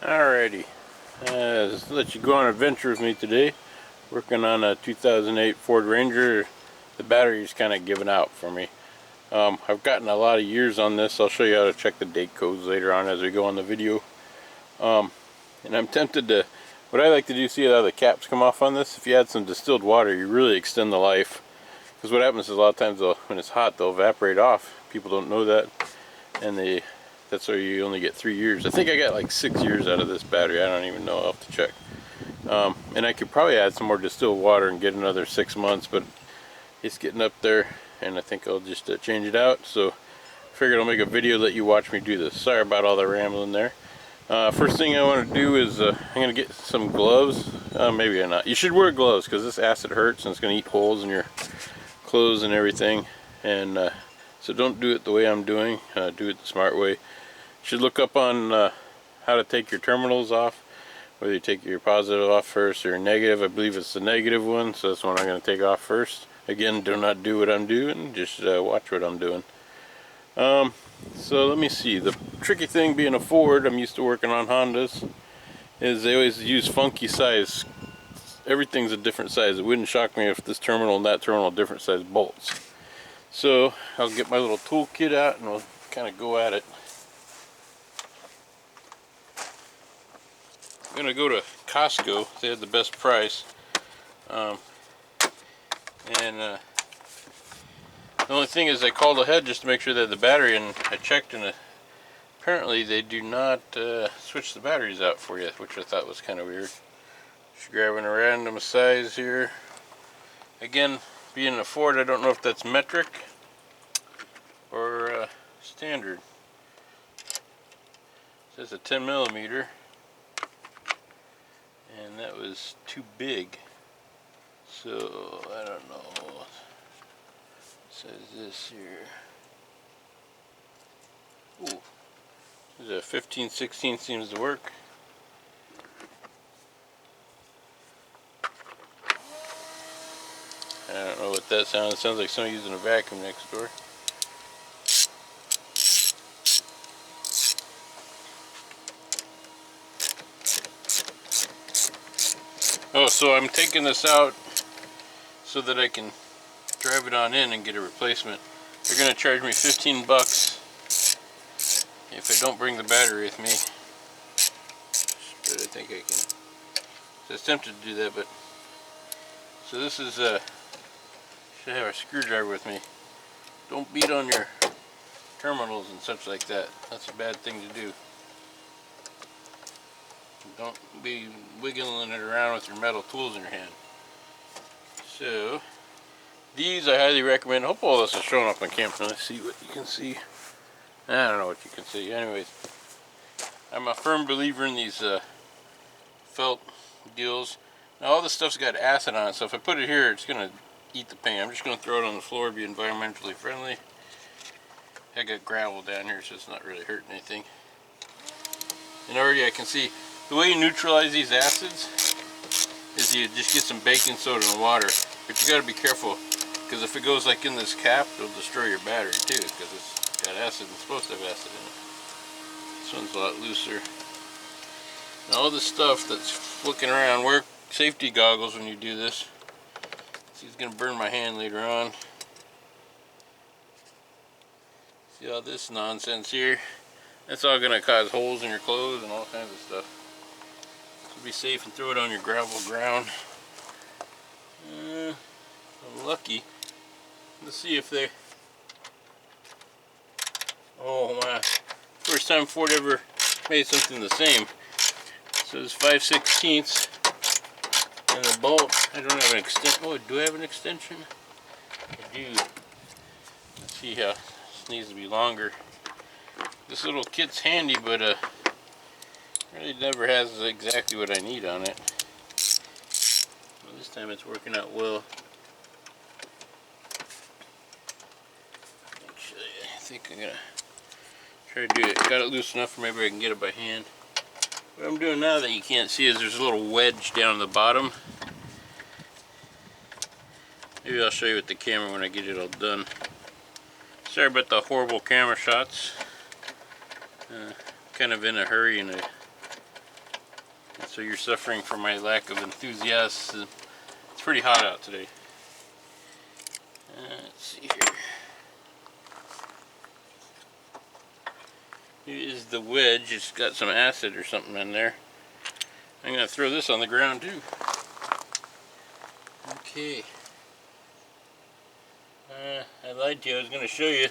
Alrighty, just let you go on an adventure with me today. Working on a 2008 Ford Ranger. The battery's kind of given out for me. I've gotten a lot of years on this. I'll show you how to check the date codes later on as we go on the video. And I'm tempted to, what I like to do, see how the caps come off on this. If you add some distilled water, you really extend the life. Because what happens is a lot of times when it's hot, they'll evaporate off. People don't know that, and that's why you only get 3 years. I think I got like 6 years out of this battery. I don't even know. I'll have to check. And I could probably add some more distilled water and get another 6 months, but it's getting up there, and I think I'll just change it out. So I figured I'll make a video, let you watch me do this. Sorry about all the rambling there. First thing I want to do is I'm going to get some gloves. Maybe not. You should wear gloves because this acid hurts and it's going to eat holes in your clothes and everything. And so don't do it the way I'm doing. Do it the smart way. You should look up on how to take your terminals off, whether you take your positive off first or your negative. I believe it's the negative one, so that's what I'm going to take off first. Again, do not do what I'm doing, just watch what I'm doing. So let me see. The tricky thing being a Ford, I'm used to working on Hondas, is they always use funky size. Everything's a different size. It wouldn't shock me if this terminal and that terminal different size bolts. So I'll get my little tool kit out and we'll kind of go at it. I'm gonna go to Costco. They had the best price, the only thing is I called ahead just to make sure that the battery, and I checked, and apparently they do not switch the batteries out for you, which I thought was kind of weird. Just grabbing a random size here. Again, being a Ford, I don't know if that's metric or standard. It says a 10 millimeter, and that was too big. So I don't know. It says this here. Ooh, there's a 15/16 seems to work. I don't know what that sounds. It sounds like somebody using a vacuum next door. Oh, so I'm taking this out so that I can drive it on in and get a replacement. They're going to charge me 15 bucks if I don't bring the battery with me. But I think I can. So I was tempted to do that, but so this is should have a screwdriver with me. Don't beat on your terminals and such like that. That's a bad thing to do. Don't be wiggling it around with your metal tools in your hand. So these I highly recommend. I hope all this is showing up on camera. Let's see what you can see. I don't know what you can see. Anyways, I'm a firm believer in these felt deals. Now all this stuff's got acid on it, so if I put it here, it's going to eat the paint. I'm just going to throw it on the floor, be environmentally friendly. I got gravel down here, so it's not really hurting anything. And already I can see the way you neutralize these acids is you just get some baking soda and water. But you got to be careful, because if it goes like in this cap, it'll destroy your battery too, because it's got acid and it's supposed to have acid in it. This one's a lot looser. Now all this stuff that's flicking around, wear safety goggles when you do this. See, it's going to burn my hand later on. See all this nonsense here? That's all going to cause holes in your clothes and all kinds of stuff. So be safe and throw it on your gravel ground. I'm lucky. Let's see if they... Oh my. First time Ford ever made something the same. So it's 5/16 and the bolt. I don't have an extension. Oh, do I have an extension? I do. Let's see how this needs to be longer. This little kit's handy, but really never has exactly what I need on it. Well, this time it's working out well. Actually, I think I'm gonna try to do it. Got it loose enough, or maybe I can get it by hand. What I'm doing now that you can't see is there's a little wedge down the bottom. Maybe I'll show you with the camera when I get it all done. Sorry about the horrible camera shots. Kind of in a hurry and I So you're suffering from my lack of enthusiasm. It's pretty hot out today. Let's see here. Here is the wedge. It's got some acid or something in there. I'm going to throw this on the ground too. Okay. I lied to you. I was going to show you.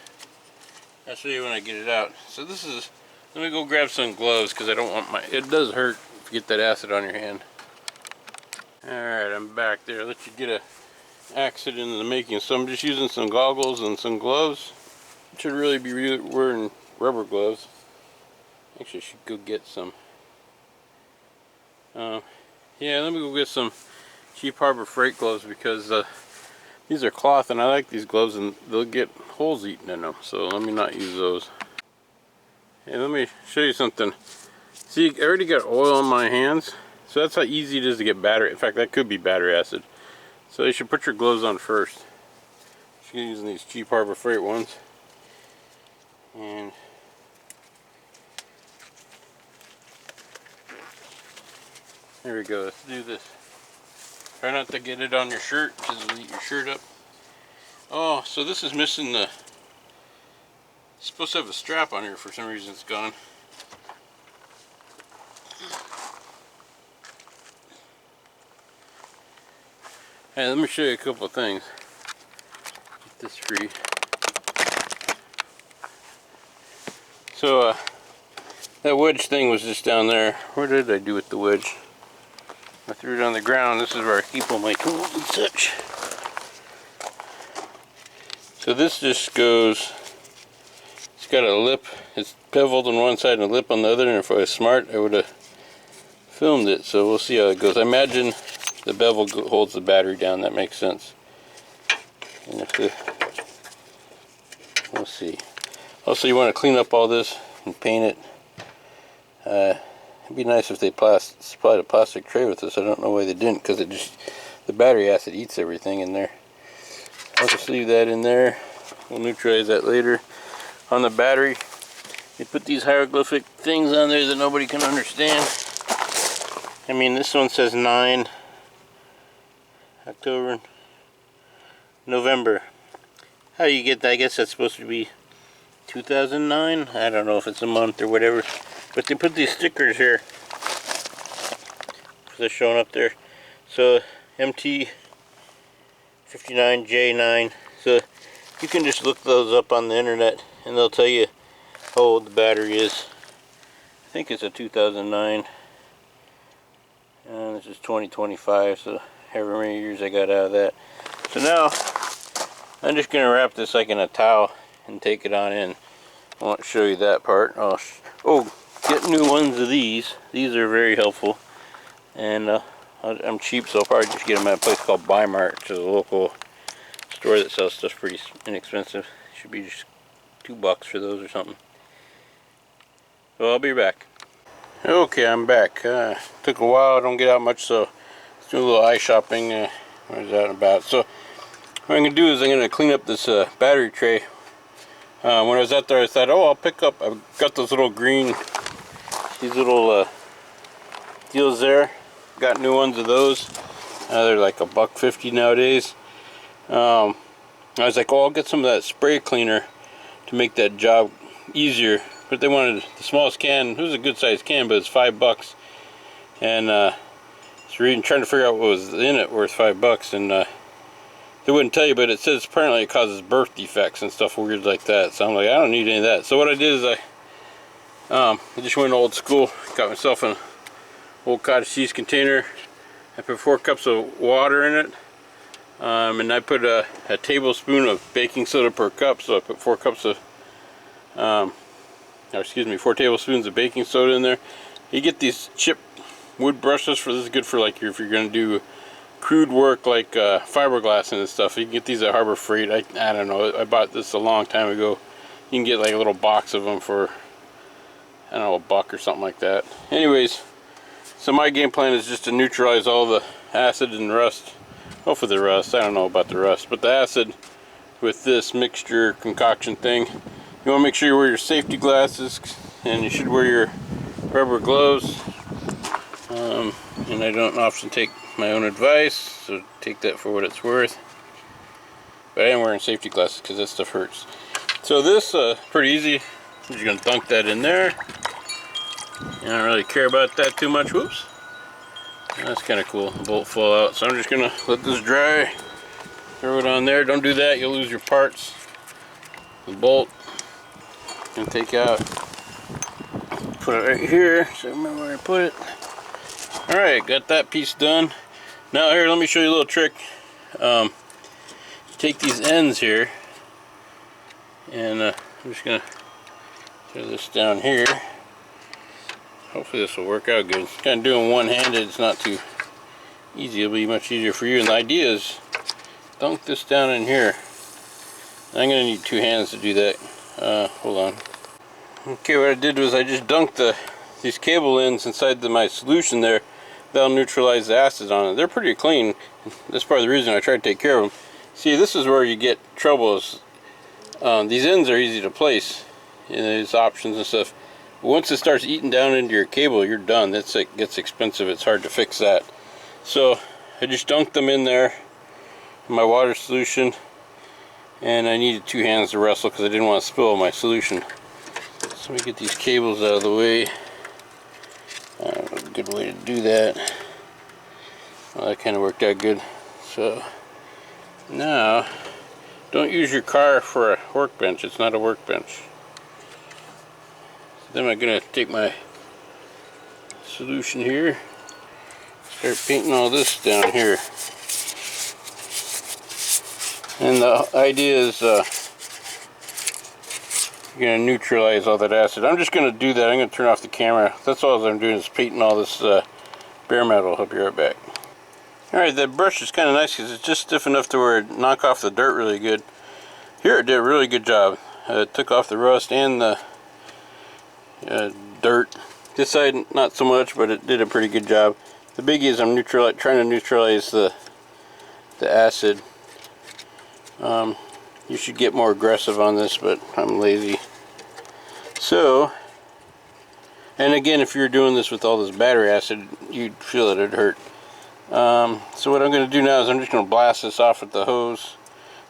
I'll show you when I get it out. So this is, let me go grab some gloves because I don't want my, it does hurt if you get that acid on your hand. Alright, I'm back there. I'll let you get a accident in the making. So I'm just using some goggles and some gloves. I should really be wearing rubber gloves. Actually, I should go get some. Yeah, let me go get some cheap Harbor Freight gloves because these are cloth and I like these gloves and they'll get holes eaten in them. So let me not use those. Hey, let me show you something. See, I already got oil on my hands. So that's how easy it is to get battery. In fact, that could be battery acid. So you should put your gloves on first. You're using these cheap Harbor Freight ones. And there we go. Let's do this. Try not to get it on your shirt because it'll eat your shirt up. Oh, so this is missing the... It's supposed to have a strap on here. For some reason it's gone. Hey, let me show you a couple of things. Get this free. So, that wedge thing was just down there. What did I do with the wedge? I threw it on the ground. This is where I keep all my tools and such. So this just goes, it's got a lip. It's beveled on one side and a lip on the other, and if I was smart, I would have filmed it. So we'll see how it goes. I imagine the bevel holds the battery down. That makes sense. And if the, we'll see. Also, you want to clean up all this and paint it. It'd be nice if they supplied a plastic tray with this. I don't know why they didn't, because it just, the battery acid eats everything in there. I'll just leave that in there. We'll neutralize that later. On the battery, they put these hieroglyphic things on there that nobody can understand. I mean, this one says 9 October, November. How do you get that? I guess that's supposed to be 2009. I don't know if it's a month or whatever. But they put these stickers here. They're showing up there. So MT59J9. So you can just look those up on the internet and they'll tell you how old the battery is. I think it's a 2009. And this is 2025, so however many years I got out of that. So now I'm just going to wrap this like in a towel and take it on in. I won't show you that part. Oh, get new ones of these. These are very helpful. And I'm cheap, so I'll probably just get them at a place called Buy Mart, which is a local store that sells stuff pretty inexpensive. Should be just $2 for those or something. So I'll be back. Okay, I'm back. Took a while. I don't get out much, so let's do a little eye shopping. What is that about? So what I'm going to do is I'm going to clean up this battery tray. When I was out there, I thought, oh, I'll pick up. I've got those little green, these little deals there. Got new ones of those. They're like $1.50 nowadays. I was like, oh, I'll get some of that spray cleaner to make that job easier. But they wanted the smallest can. It was a good sized can, but it's $5. And so reading, trying to figure out what was in it worth $5. And they wouldn't tell you, but it says apparently it causes birth defects and stuff weird like that. So I'm like, I don't need any of that. So what I did is I just went old school. Got myself an old cottage cheese container. I put 4 cups of water in it. And I put a tablespoon of baking soda per cup. So I put 4 cups of 4 tablespoons of baking soda in there. You get these chip wood brushes for this. Is good for like if you're going to do crude work like fiberglass and stuff. You can get these at Harbor Freight. I don't know. I bought this a long time ago. You can get like a little box of them for, I don't know, $1 or something like that. Anyways, so my game plan is just to neutralize all the acid and rust. Hopefully the rust. I don't know about the rust, but the acid with this mixture concoction thing. You want to make sure you wear your safety glasses, and you should wear your rubber gloves. And I don't often take my own advice, so take that for what it's worth. But I am wearing safety glasses because that stuff hurts. So this, pretty easy. I'm just going to dunk that in there. I don't really care about that too much. Whoops. That's kind of cool. The bolt fall out. So I'm just going to let this dry. Throw it on there. Don't do that. You'll lose your parts. The bolt. And take out. Put it right here. So remember where I put it. Alright, got that piece done. Now here, let me show you a little trick. Take these ends here. And I'm just going to throw this down here. Hopefully this will work out good. It's kind of doing one-handed. It's not too easy. It'll be much easier for you. And the idea is dunk this down in here. I'm going to need 2 hands to do that. Hold on. Okay, what I did was I just dunked these cable ends inside my solution there. That'll neutralize the acid on it. They're pretty clean. That's part of the reason I try to take care of them. See, this is where you get troubles. These ends are easy to place. There's options and stuff. But once it starts eating down into your cable, you're done. It gets expensive. It's hard to fix that. So I just dunked them in there in my water solution, and I needed 2 hands to wrestle because I didn't want to spill my solution. So let me get these cables out of the way. A good way to do that. Well, that kind of worked out good. So now, don't use your car for a workbench. It's not a workbench. Then I'm going to take my solution here, start painting all this down here. And the idea is you're going to neutralize all that acid. I'm just going to do that. I'm going to turn off the camera. That's all I'm doing is painting all this bare metal. I'll be right back. Alright, that brush is kind of nice because it's just stiff enough to where it knock off the dirt really good. Here it did a really good job. It took off the rust and the dirt. This side not so much, but it did a pretty good job. The biggie is I'm trying to neutralize the acid. You should get more aggressive on this, but I'm lazy. So, and again, if you're doing this with all this battery acid, you'd feel it'd hurt. So what I'm going to do now is I'm just going to blast this off with the hose,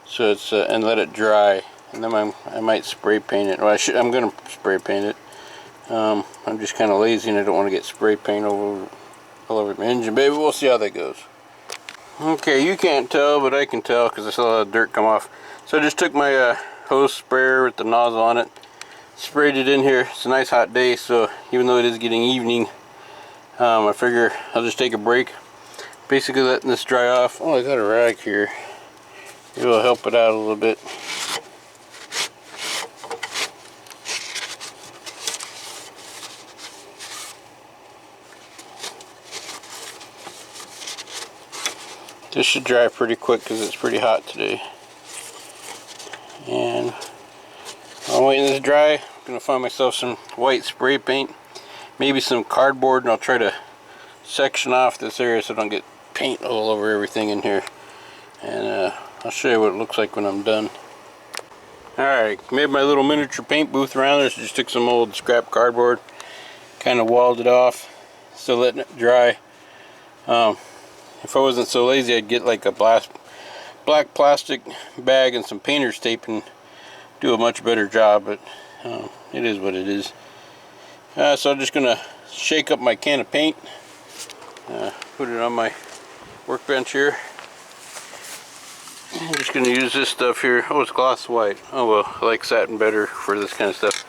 so it's and let it dry, and then I might spray paint it. Well, I'm going to spray paint it. I'm just kind of lazy and I don't want to get spray paint all over my engine, baby. We'll see how that goes. Okay, you can't tell, but I can tell because I saw a lot of dirt come off. So I just took my hose sprayer with the nozzle on it, sprayed it in here. It's a nice hot day, so even though it is getting evening, I figure I'll just take a break. Basically letting this dry off. Oh, I got a rag here. It will help it out a little bit. This should dry pretty quick because it's pretty hot today. And while I'm waiting this to dry, I'm going to find myself some white spray paint, maybe some cardboard, and I'll try to section off this area so I don't get paint all over everything in here. And I'll show you what it looks like when I'm done. Alright, made my little miniature paint booth around this. Just took some old scrap cardboard, kind of walled it off, still letting it dry. If I wasn't so lazy, I'd get like a black plastic bag and some painter's tape and do a much better job, but it is what it is. So I'm just going to shake up my can of paint, put it on my workbench here. I'm just going to use this stuff here. Oh, it's gloss white. Oh well, I like satin better for this kind of stuff.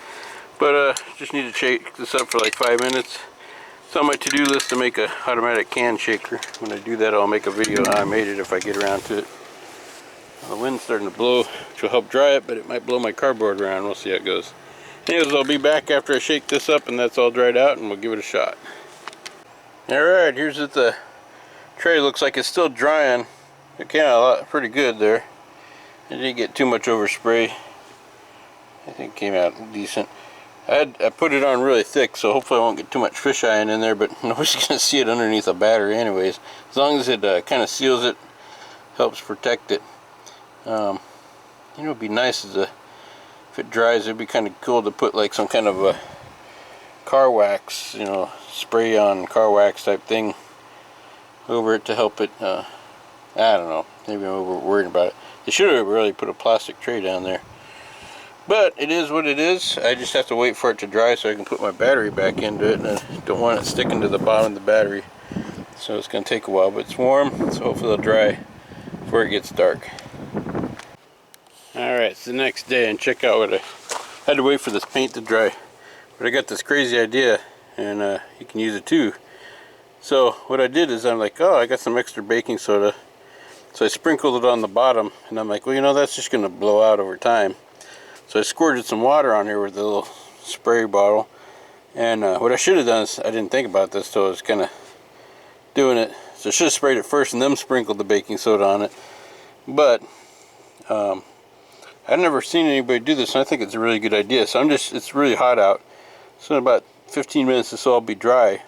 But just need to shake this up for like 5 minutes. It's on my to-do list to make a automatic can shaker. When I do that, I'll make a video how I made it if I get around to it. The wind's starting to blow, which will help dry it, but it might blow my cardboard around. We'll see how it goes. Anyways, I'll be back after I shake this up and that's all dried out, and we'll give it a shot. Alright, here's what the tray looks like. It's still drying. It came out pretty good there. It didn't get too much overspray. I think it came out decent. I put it on really thick, so hopefully I won't get too much fish eyeing in there, but nobody's going to see it underneath a battery anyways. As long as it kind of seals it, helps protect it. You know, it'd be nice if it dries. It'd be kind of cool to put like some kind of a car wax, you know, spray on car wax type thing over it to help it. I don't know, maybe I'm over worried about it. They should have really put a plastic tray down there, but it is what it is. I just have to wait for it to dry so I can put my battery back into it, and I don't want it sticking to the bottom of the battery, so it's going to take a while. But it's warm, so hopefully it'll dry before it gets dark. Alright, it's the next day, and check out what I had to wait for this paint to dry, but I got this crazy idea, and you can use it too. So what I did is I'm like, oh, I got some extra baking soda, so I sprinkled it on the bottom, and I'm like, well, you know, that's just going to blow out over time. So I squirted some water on here with a little spray bottle, and what I should have done is, I didn't think about this till I was kind of doing it, so I should have sprayed it first and then sprinkled the baking soda on it. But I've never seen anybody do this, and I think it's a really good idea. So it's really hot out, so in about 15 minutes this will all be dry,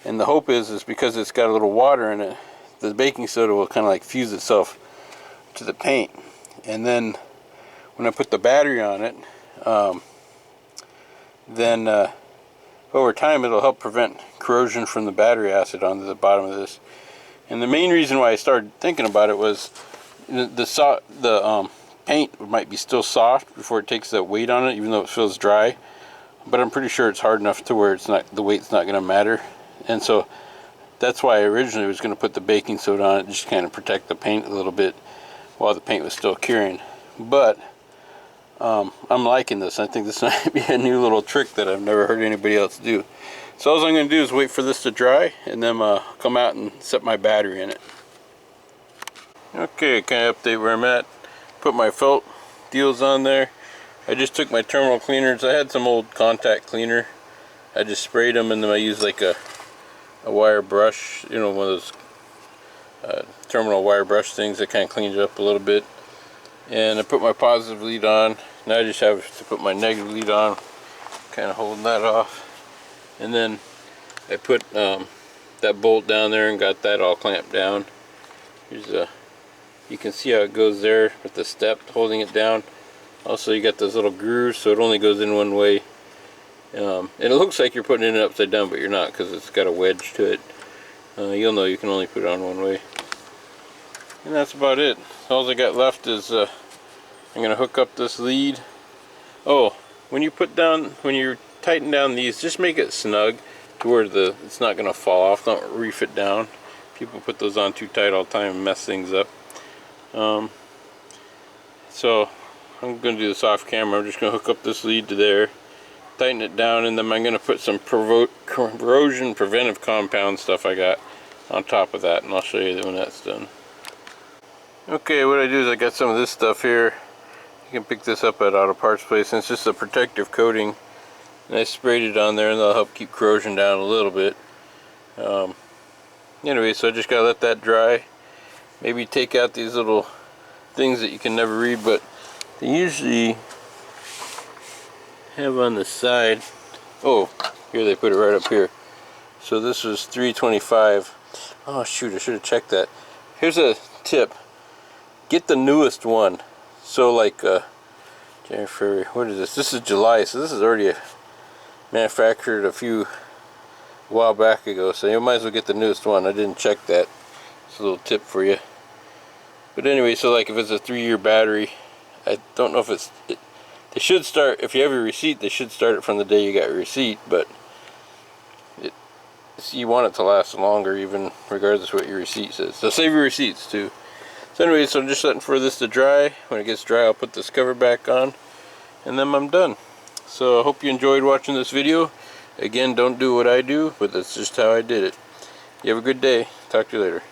and the hope is because it's got a little water in it, the baking soda will kind of like fuse itself to the paint, and then when I put the battery on it, then over time it'll help prevent corrosion from the battery acid onto the bottom of this. And the main reason why I started thinking about it was the paint might be still soft before it takes that weight on it, even though it feels dry, but I'm pretty sure it's hard enough to where it's not, the weight's not going to matter. And so that's why I originally was going to put the baking soda on it, just kind of protect the paint a little bit while the paint was still curing. But I'm liking this. I think this might be a new little trick that I've never heard anybody else do. So all I'm going to do is wait for this to dry, and then come out and set my battery in it. Okay, kind of update where I'm at. Put my felt deals on there. I just took my terminal cleaners. I had some old contact cleaner. I just sprayed them, and then I used like a wire brush, you know, one of those terminal wire brush things that kind of cleans it up a little bit. And I put my positive lead on. Now I just have to put my negative lead on, kind of holding that off. And then I put that bolt down there and got that all clamped down. Here's you can see how it goes there with the step holding it down. Also, you got those little grooves, so it only goes in one way. And it looks like you're putting it upside down, but you're not, because it's got a wedge to it. You'll know you can only put it on one way. And that's about it. All I got left is I'm going to hook up this lead. Oh, when you tighten down these, just make it snug to where it's not going to fall off. Don't reef it down. People put those on too tight all the time and mess things up. So I'm going to do this off camera. I'm just going to hook up this lead to there, tighten it down, and then I'm going to put some corrosion preventive compound stuff I got on top of that, and I'll show you when that's done. Okay, what I do is I got some of this stuff here. You can pick this up at Auto Parts Place, and it's just a protective coating, and I sprayed it on there, and that'll help keep corrosion down a little bit. Anyway, so I just gotta let that dry. Maybe take out these little things that you can never read, but they usually have on the side. Oh, here they put it right up here. So this was $3.25. Oh shoot, I should have checked that. Here's a tip. Get the newest one. So like January, February, what is this? This is July, so this is already manufactured a while back ago, so you might as well get the newest one. I didn't check that. It's a little tip for you. But anyway, so like if it's a 3-year battery, I don't know if they should start, if you have your receipt, they should start it from the day you got your receipt, but you want it to last longer, even regardless of what your receipt says. So save your receipts too. So anyway, so I'm just letting for this to dry. When it gets dry, I'll put this cover back on, and then I'm done. So I hope you enjoyed watching this video. Again, don't do what I do, but that's just how I did it. You have a good day. Talk to you later.